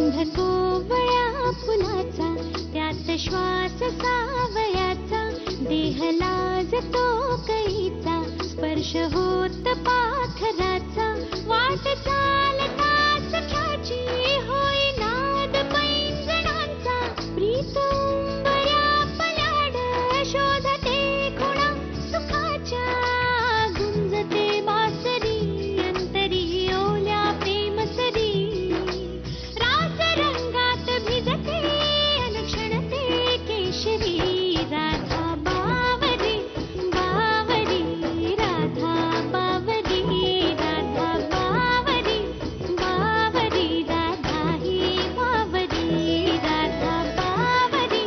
गंध कोवळा फुलाचा, त्यात श्वास सावयाचा, देह लाजतो कळीचा, स्पर्श होत पाखराचा, वाट चालता सख्याची होई नाद पैंजणांचा, प्रीत उंबऱ्या पलाड शोधते खुणा सुखाच्या, गुंजते बासरी अंतरी ओल्या प्रेमसरी, रास रंगात भिजते अनक्षणते केशरी, राधा बावरी बावरी राधा बावरी, राधा बावरी बावरी, राधा ही बावरी, राधा बावरी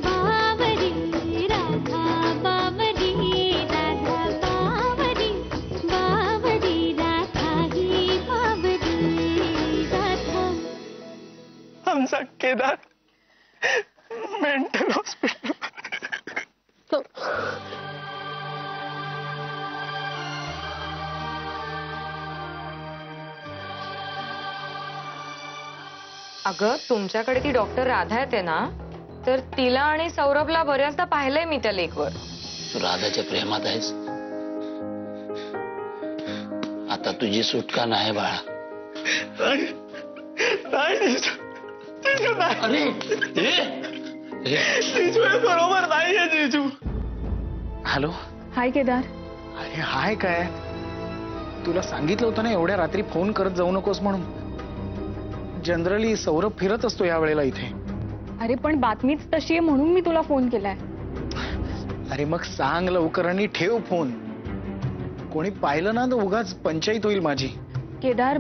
बावरी, राधा बावरी, राधा बावरी बावरी, राधा ही बावरी, राधा. आमचा केदार मेंटल हॉस्पिटल. अगं तुमच्याकडे ती डॉक्टर राधा येते ना, तर तिला आणि सौरभला बऱ्याचदा पाहिलंय मी त्या लेकवर. तू राधाच्या प्रेमात आहेस. आता तुझी सुटका नाही बाळा. अरे जिजू बरोबर नाहीये जिजू. हॅलो. हाय केदार. अरे हाय काय, तुला सांगितलं होतं ना एवढ्या रात्री फोन करत जाऊ नकोस म्हणून. जनरली सौरभ फिरत असतो या वेळेला इथे. अरे पण बातमीच तशी आहे म्हणून मी तुला फोन केलाय. अरे मग सांग लवकर आणि ठेव फोन. कोणी पाहिलं ना तर उगाच पंचायत होईल माझी. केदार,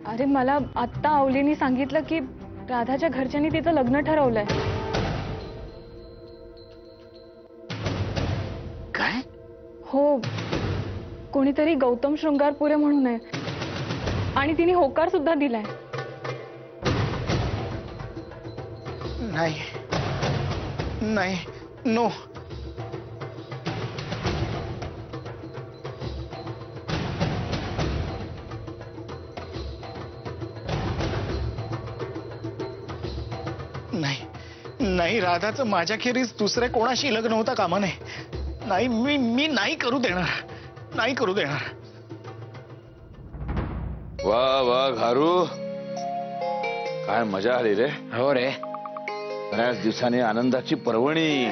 अरे मला आत्ता आवलीनी सांगितलं की राधाच्या घरच्यांनी तिचं लग्न ठरवलंय. काय? हो, कोणीतरी गौतम शृंगारपुरे म्हणून आहे आणि तिने होकार सुद्धा दिलाय. नाही नाही, नो. नाही नाही, राधाचं माझ्याखेरीज दुसऱ्या कोणाशी लग्न होता कामा नये. नाही, मी नाही करू देणार, नाही करू देणार. वा वा घारू, काय मजा आली रे. हो रे, बऱ्याच दिवसांनी आनंदाची पर्वणी.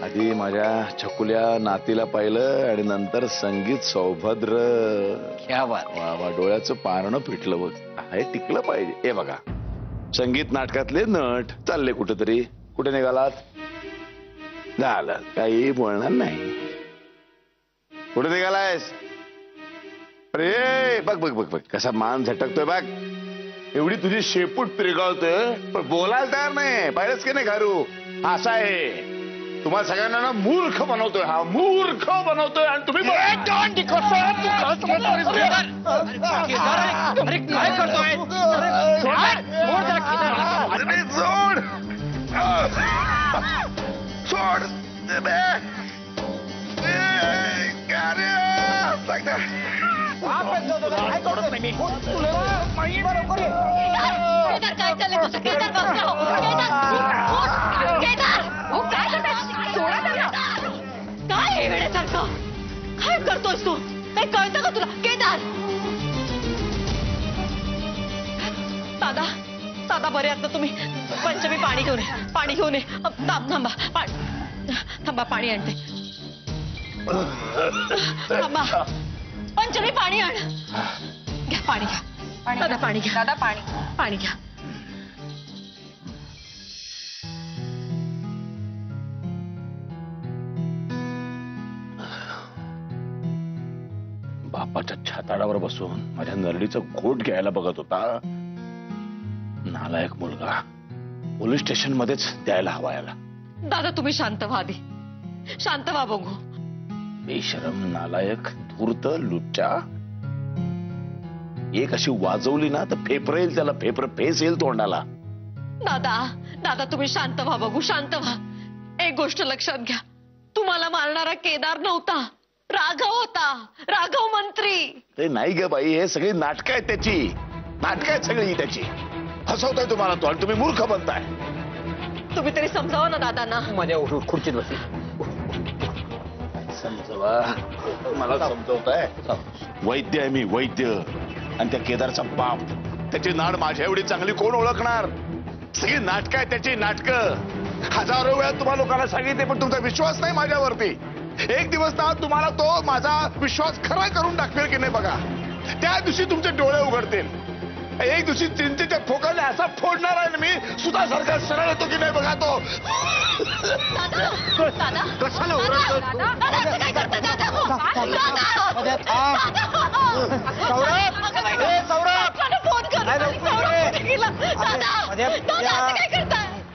आधी माझ्या छकुल्या नातीला पाहिलं आणि नंतर संगीत सौभद्र. क्या बात. वा वा, डोळ्याचं पारणं फिटलं बघ. हे टिकलं पाहिजे. हे बघा, संगीत नाटकातले नट चालले कुठेतरी. कुठे निघालात? झालं, काही बोलणार नाही. कुठे निघालायस? अरे बघ बघ बघ बघ, कसा मान झटकतोय बघ. एवढी तुझी शेपूट पिरगावतोय पण बोलायला तयार नाही. पाहिलंच की नाही घारू, असा आहे. तुम्हाला सगळ्यांना ना मूर्ख बनवतोय, हा मूर्ख बनवतोय. आणि तुम्ही अरे काय करतोय? अरे सोड सोड. केदार काय चाललंय तुझं? केदार बस ना. केदार हो, काय करतोय? सोडा त्याला. काय हे वेड्यासारखं काय करतोयस तू? काही कळतं का तुला? केदार दादा, दादा बरे आहात ना तुम्ही? पंचमी पाणी घेऊन ये, पाणी घेऊन ये. थांबा, थांबा, पाणी आणते. थांबा, पंचमी पाणी आण. घ्या पाणी, घ्या दादा, पाणी घ्या. दादा पाणी, पाणी घ्या. बापाच्या छाताडावर बसून माझ्या नरडीचं घोट घ्यायला बघत होता. नालायक मुलगा. पोलीस स्टेशन मध्येच द्यायला हवा याला. दादा तुम्ही शांत व्हा आधी, शांत व्हा बघू. बेशरम, नालायक, धूर्त, लुच्चा. एक अशी वाजवली ना तर फेफर येईल त्याला, फेफर फेस येईल तोंडाला. दादा, दादा तुम्ही शांत व्हा बघू, शांत व्हा. एक गोष्ट लक्षात घ्या, तुम्हाला मारणारा केदार नव्हता, राघव होता, राघव मंत्री. ते नाही ग बाई, हे सगळी नाटकं आहेत त्याची. नाटक आहेत सगळी त्याची. हसवताय तुम्हाला तो आणि तुम्ही मूर्ख बनताय. तुम्ही तरी समजावा ना दादांना. माझ्या उठ खुर्चीत बसली. समजवा. मला समजवताय. वैद्य आहे मी, वैद्य. आणि त्या केदारचा बाप. त्याची नाड माझ्या एवढी चांगली कोण ओळखणार. सगळी नाटकं आहेत त्याची, नाटकं. हजारो वेळा तुम्हाला लोकांना सांगितले पण तुमचा विश्वास नाही माझ्यावरती. एक दिवस ना तुम्हाला तो माझा विश्वास खरा करून टाकवेल की नाही बघा. त्या दिवशी तुमचे डोळे उघडतील. एक दिवशी चिंचेच्या फोकाने असा फोडणार आहे ना मी, सुधासारखा सरळ येतो की नाही बघा तो. कशाला ओरडतो?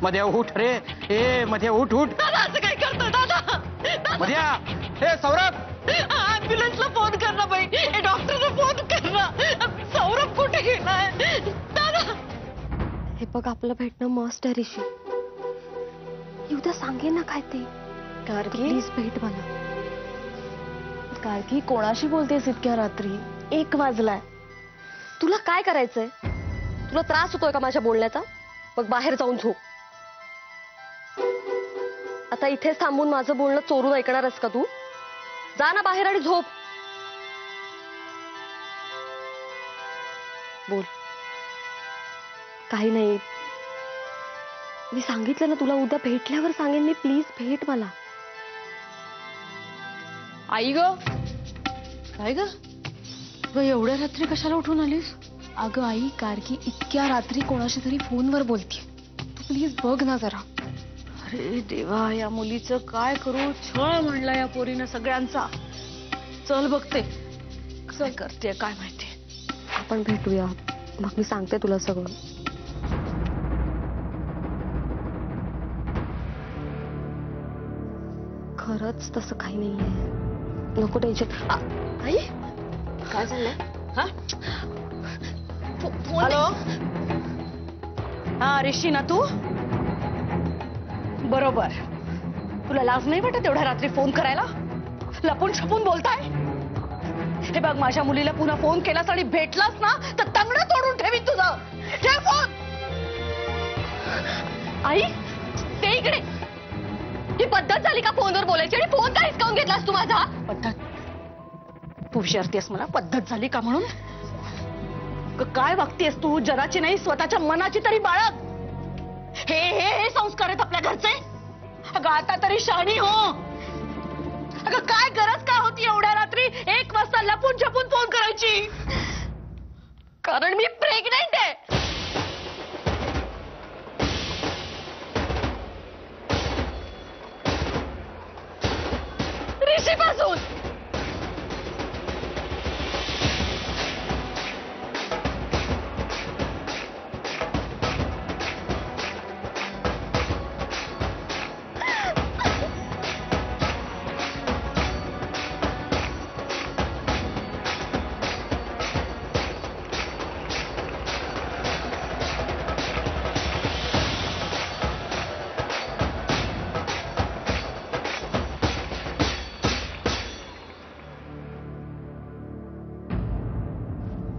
मध्या उठ रे. ए मध्या उठ उठ. असं काय करतो दादा? मध्या. हे सौरभ. ऍम्ब्युलन्सला फोन कर ना बाई. डॉक्टरला फोन कर ना. सौरभ कुठे गेलाय दादा? हे बघ, आपलं भेटणं मस्त आहे ऋषी. उद्या सांगेन ना काय ते. गार्गी, प्लीज भेट मला. गार्गी कोणाशी बोलतेस इतक्या रात्री? 1 वाजलाय. तुला काय करायचंय? तुला त्रास होतोय का माझ्या बोलण्याचा? मग बाहेर जाऊन झोप. आता इथेच थांबून माझं बोलणं चोरून ऐकणारस का तू? जा ना बाहेर आणि झोप. बोल. काही नाही. मी सांगितलं ना तुला, उद्या भेटल्यावर सांगेन मी. प्लीज भेट मला. आई ग. काय ग? एवढ्या रात्री कशाला उठून आलीस? अगं आई, गार्गी इतक्या रात्री कोणाशी तरी फोनवर बोलते. तू प्लीज बघ ना जरा. अरे देवा, या मुलीचं काय करू? छळ म्हणला या पोरीनं सगळ्यांचा. चल बघते काय करते काय माहिती. आपण भेटूया, मग मी सांगते तुला सगळं. खरंच तसं काही नाहीये. नको टेन्शन. आई काय झालंय? हा? हॅलो. हा ऋषी ना तू? बरोबर. तुला लाज नाही वाटत एवढ्या रात्री फोन करायला? लपून छपून बोलताय? हे बघ, माझ्या मुलीला पुन्हा फोन केलास आणि भेटलास ना तर तंगडं तोडून ठेवीन तुझं. ठेव फोन. आई ते इकडे. ही पद्धत झाली का फोनवर बोलायची? आणि फोन का हिसकावून घेतलास तू माझा? पद्धत? तू विचारतेस मला पद्धत झाली का म्हणून? काय वागतेस तू? जराची नाही स्वतःच्या मनाची तरी बाळग. हे हे हे संस्कार आहेत आपल्या घरचे. अगं आता तरी शहाणी हो. अगं काय गरज काय होती एवढ्या रात्री 1 वाजता लपून छपून फोन करायची? कारण मी प्रेग्नेंट आहे. ऋषीपासून.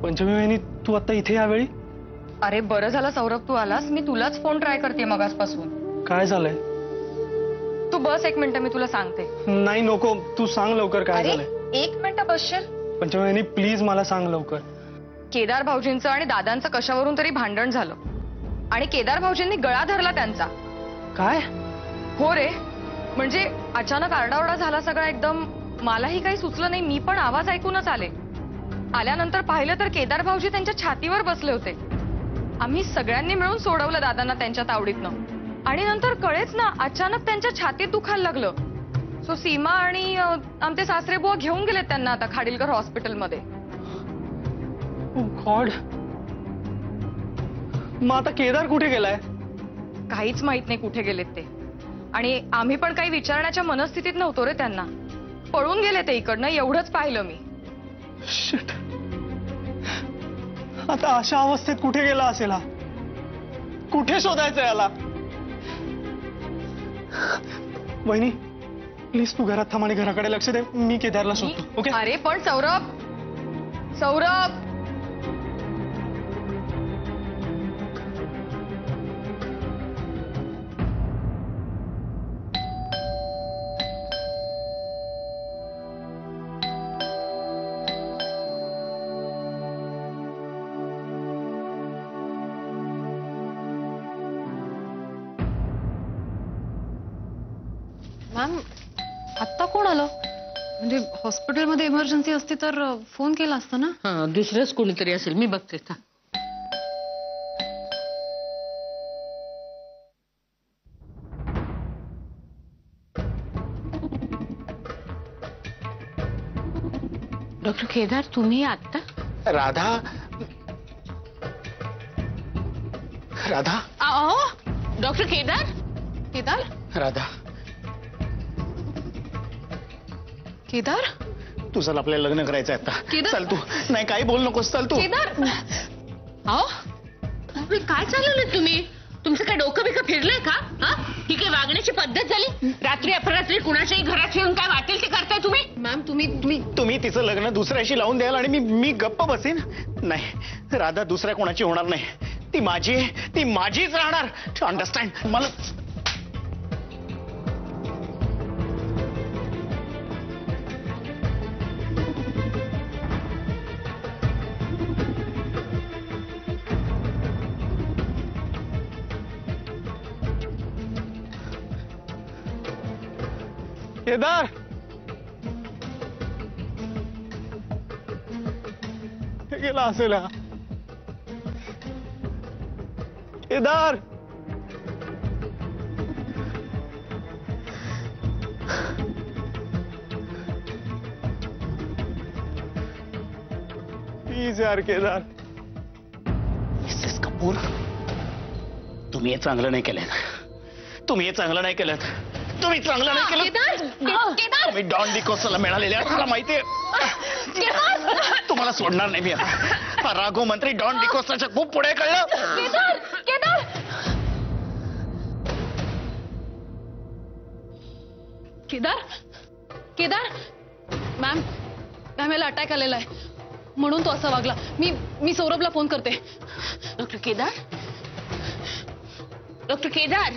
पंचमी वहिनी, तू आता इथे यावेळी? अरे बरं झालं सौरभ तू आलास. मी तुलाच फोन ट्राय करते मगासपासून. काय झालंय? तू बस 1 मिनिट, मी तुला सांगते. नाही नको, तू सांग लवकर काय अरे झालंय. 1 मिनिट बसशील? पंचमी वहिनी प्लीज मला सांग लवकर. केदार भाऊजींचं आणि दादांचं कशावरून तरी भांडण झालं आणि केदार भाऊजींनी गळा धरला त्यांचा. काय? हो रे, म्हणजे अचानक आरडाओरडा झाला सगळा एकदम. मलाही काही सुचलं नाही. मी पण आवाज ऐकूनच आले. आल्यानंतर पाहिलं तर केदार भाऊजी त्यांच्या छातीवर बसले होते. आम्ही सगळ्यांनी मिळून सोडवलं दादांना त्यांच्या तावडीतनं. आणि नंतर कळेच ना, अचानक त्यांच्या छातीत दुखायला लागलं. सो सीमा आणि आमचे सासरे बुवा घेऊन गेलेत त्यांना आता खाडीलकर हॉस्पिटलमध्ये. गॉड. मग आता केदार कुठे गेलाय? काहीच माहित नाही कुठे गेलेत ते. आणि आम्ही पण काही विचारण्याच्या मनस्थितीत नव्हतो रे त्यांना. पळून गेले ते इकडनं, एवढंच पाहिलं मी. शिट. आता अशा अवस्थेत कुठे गेला असेल हा? कुठे शोधायचं याला? वहिनी प्लीज तू घरात थांब आणि घराकडे लक्ष दे. मी केदारला शोधतो. ओके? अरे पण सौरभ, सौरभ मॅम आत्ता कोण आलं? म्हणजे हॉस्पिटलमध्ये इमर्जन्सी असती तर फोन केला असता ना. दुसरंच कोणीतरी असेल, मी बघते का. डॉक्टर केदार, तुम्ही आता? राधा राधा डॉक्टर केदार. केदार राधा केदार तू चल, आपल्याला लग्न करायचं आहे आता. केदार? चल तू. नाही काही बोल नकोस, चल तू. केदार काय चालवलं तुम्ही? तुमचं काय डोकं बिकं फिरलंय का? ही काय वागण्याची पद्धत झाली? रात्री अपरात्री कुणाच्याही घरात येऊन काय वाटेल ते करताय तुम्ही? मॅम तुम्ही तिचं लग्न दुसऱ्याशी लावून द्याल आणि मी गप्प बसेन? नाही राधा, दुसऱ्या कोणाची होणार नाही. ती माझी आहे, ती माझीच राहणार. अंडरस्टँड मला. केदार, हे गेला असेल हा. केदार, प्लीज यार केदार. मिसेस कपूर, तुम्ही हे चांगलं नाही केलं. तुम्ही हे चांगलं नाही केलं. तुम्ही चांगलं नाही केलं. केदार, तुम्ही डॉन डिकोस्टाला मिळालेले आहे, मला माहितीये. तुम्हाला सोडणार नाही मी आता. राघव मंत्री डॉन डिकोस्टाच्या खूप पुढे कळलं. केदार, केदार. केदार केदार मॅम याला अटॅक आलेला आहे म्हणून तो असा वागला. मी सौरभला फोन करते. Doctor Kedar, doctor Kedar.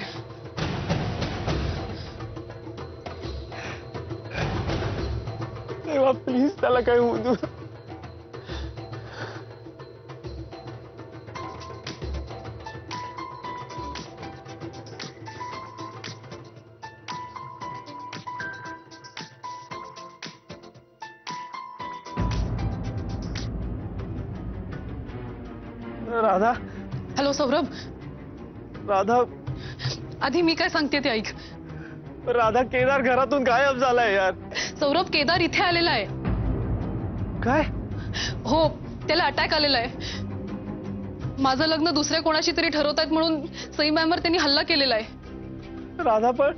तेव्हा प्लीज त्याला काय होऊ दे. राधा, हॅलो सौरभ, राधा, आधी मी काय सांगते ते ऐक. राधा, केदार घरातून गायब झालाय यार. सौरभ, केदार इथे आलेला आहे. काय? हो, त्याला अटॅक आलेला आहे. माझं लग्न दुसऱ्या कोणाशी तरी ठरवतायत म्हणून सई मॅमवर त्यांनी हल्ला केलेला आहे. राधा पण?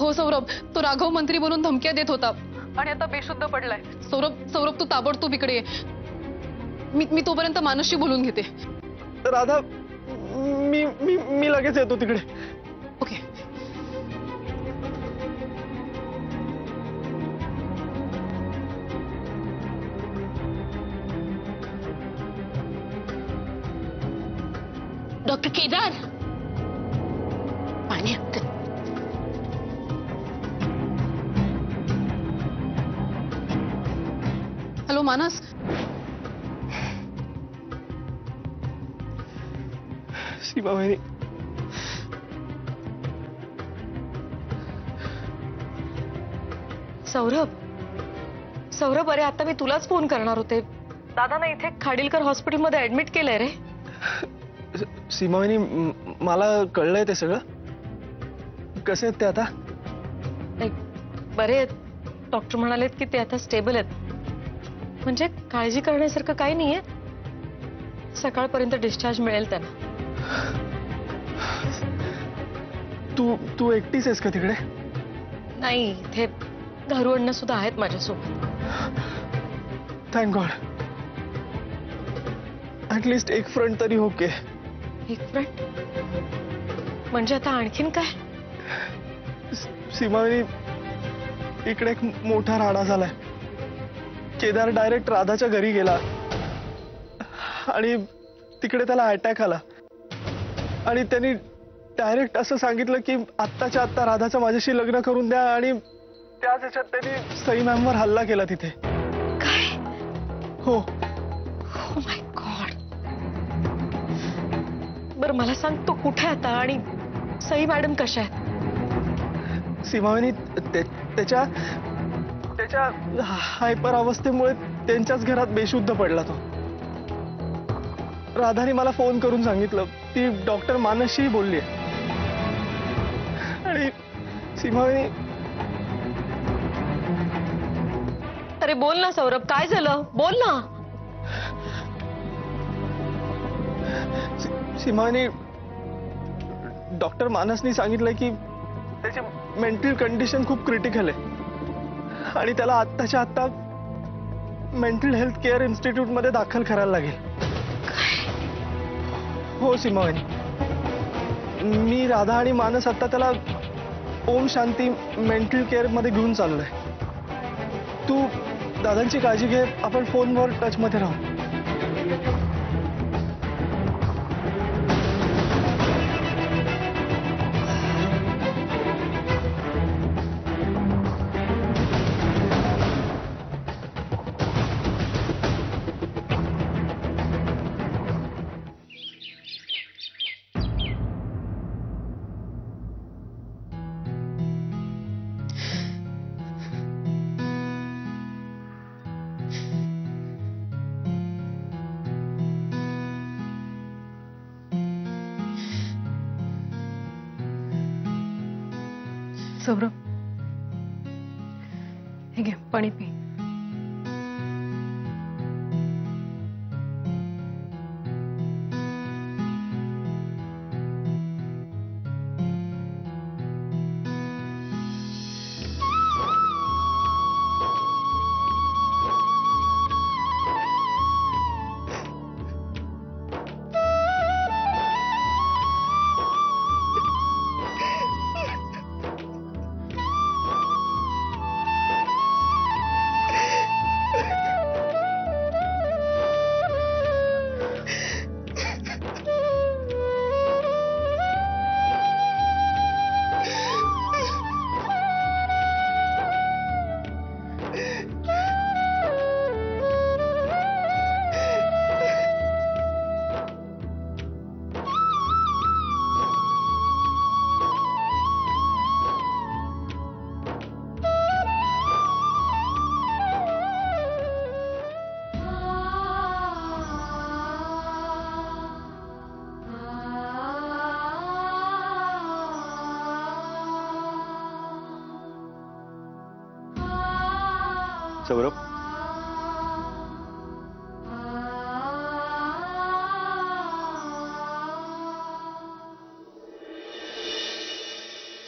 हो सौरभ, तो राघव मंत्री बनून धमक्या देत होता आणि आता बेशुद्ध पडलाय. सौरभ तू ताबडतोब इकडे ये. मी तोपर्यंत मानसशी बोलून घेते. राधा, मी लगेच येतो तिकडे. ओके. डॉक्टर केदार, पाणी हक्क. हॅलो मानस. सीमा वहिनी, सौरभ, अरे आता मी तुलाच फोन करणार होते. दादा ना इथे खाडीलकर हॉस्पिटलमध्ये ऍडमिट केलंय रे. सीमा वहिनी, मला कळलंय ते सगळं. कसे आहेत ते आता? नाही, बरे आहेत. डॉक्टर म्हणालेत की ते आता स्टेबल आहेत. म्हणजे काळजी करण्यासारखं काही नाहीये. सकाळपर्यंत डिस्चार्ज मिळेल त्यांना. तू एकटीच आहेस का तिकडे? नाही, इथे घरू अण्णा सुद्धा आहेत माझ्यासोबत. Thank God. ऍटलिस्ट एक फ्रंट तरी ओके. एक फ्रंट म्हणजे आता आणखीन काय? सीमावणी, इकडे एक मोठा राडा झालाय. केदार डायरेक्ट राधाच्या घरी गेला आणि तिकडे त्याला अटॅक आला आणि त्यांनी डायरेक्ट असं सांगितलं की आत्ताच्या आत्ता राधाचं माझ्याशी लग्न करून द्या. आणि त्याच ह्याच्यात त्यांनी सई मॅमवर हल्ला केला तिथे. काय? हो. Oh my God. बरं मला सांग, तो कुठे आता आणि सई मॅडम कशा आहेत? सीमावनी त्याच्या त्याच्या हायपर अवस्थेमुळे त्यांच्याच घरात बेशुद्ध पडला तो. राधाने मला फोन करून सांगितलं. ती डॉक्टर मानसशी बोलली आणि सीमावनी. अरे बोल ना सौरभ, काय झालं? बोल ना. सीमावनी, डॉक्टर मानसनी सांगितलं की त्याची मेंटल कंडिशन खूप क्रिटिकल आहे आणि त्याला आत्ताच्या आत्ता मेंटल हेल्थ केअर इन्स्टिट्यूट मध्ये दाखल करायला लागेल. हो सीमावनी, मी राधा आणि मानस आता त्याला ओम शांती मेंटल केअर मध्ये घेऊन चाललोय. तू दादांची काळजी घे, आपण फोनवर टच मध्ये राहू. सौरभ, हे घे पाणी P. Saurabh,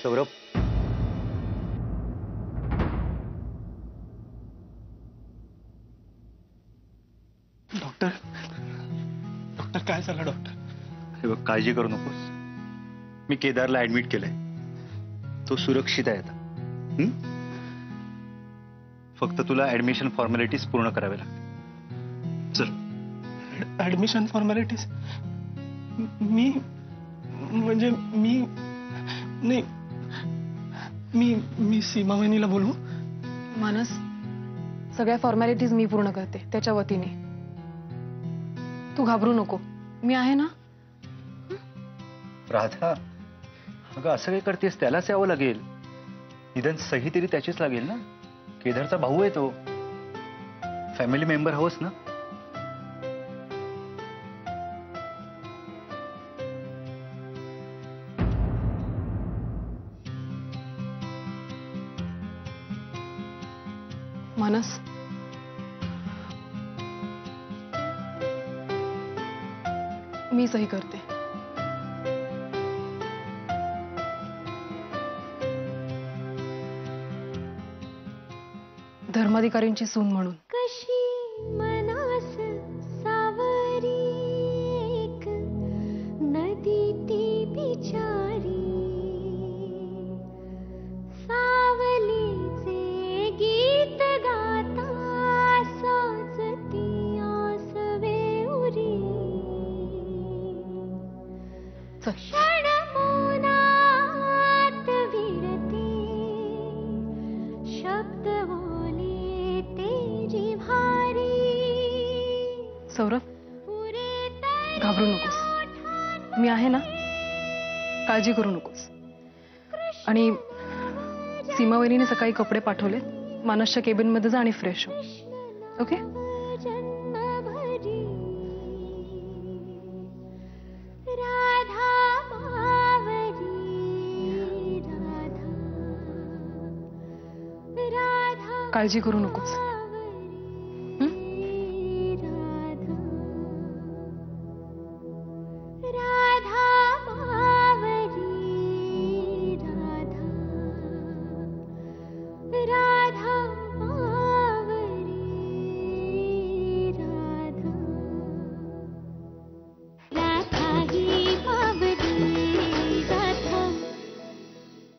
Saurabh, doctor, doctor काय झालं डॉक्टर? हे बघ, काळजी करू नकोस. मी केदारला ऍडमिट केलंय. तो सुरक्षित आहे आता. फक्त तुला ऍडमिशन फॉर्मॅलिटीज पूर्ण करावे लागतील. चल. Admission formalities? मी म्हणजे मी नाही, मी सीमावनीला बोलू? मानस, सगळ्या फॉर्मॅलिटीज मी पूर्ण करते त्याच्या वतीने. तू घाबरू नको, मी आहे ना. राधा, अगं असं काही करतेस? त्यालाच यावं लागेल. निदान सही तरी त्याचीच लागेल ना. केदारचा भाऊ आहे तो. फॅमिली मेंबर हवंच ना. मानस, मी सही करते. धर्माधिकारींची सून म्हणून. कशी मनास सावरी एक नदी ती बिचारी, सावलीचे गीत गाता साजती आसवे उरी. क्षण मौनात विरते शब्द बोले तेरी भारी. सौरभ, घाबरू नकोस, मी आहे ना. काळजी करू नकोस. आणि सीमा वहिनीने सकाळी कपडे पाठवले. मानसच्या केबिन मध्ये जा आणि फ्रेश हो. ओके. जन्मभरी राधा मावरी राधा राधा काळजी करू नकोस.